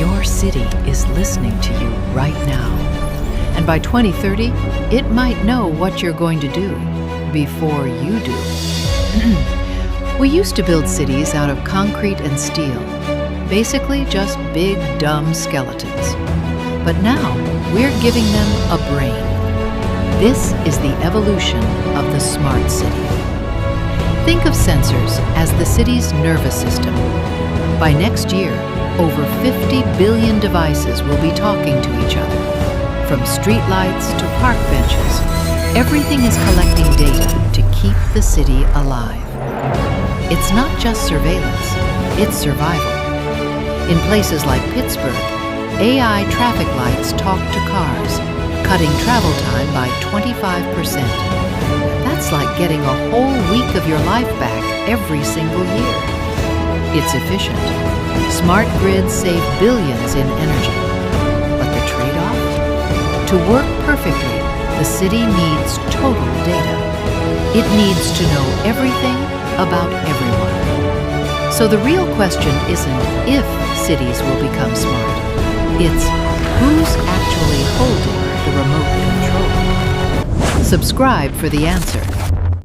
Your city is listening to you right now. And by 2030, it might know what you're going to do before you do. We used to build cities out of concrete and steel, basically just big, dumb skeletons. But now, we're giving them a brain. This is the evolution of the smart city. Think of sensors as the city's nervous system. By next year, over 50 billion devices will be talking to each other. From streetlights to park benches, everything is collecting data to keep the city alive. It's not just surveillance, it's survival. In places like Pittsburgh, AI traffic lights talk to cars, cutting travel time by 25%. That's like getting a whole week of your life back every single year. It's efficient. Smart grids save billions in energy. But the trade-off? To work perfectly, the city needs total data. It needs to know everything about everyone. So the real question isn't if cities will become smart. It's who's actually holding the remote control. Subscribe for the answer.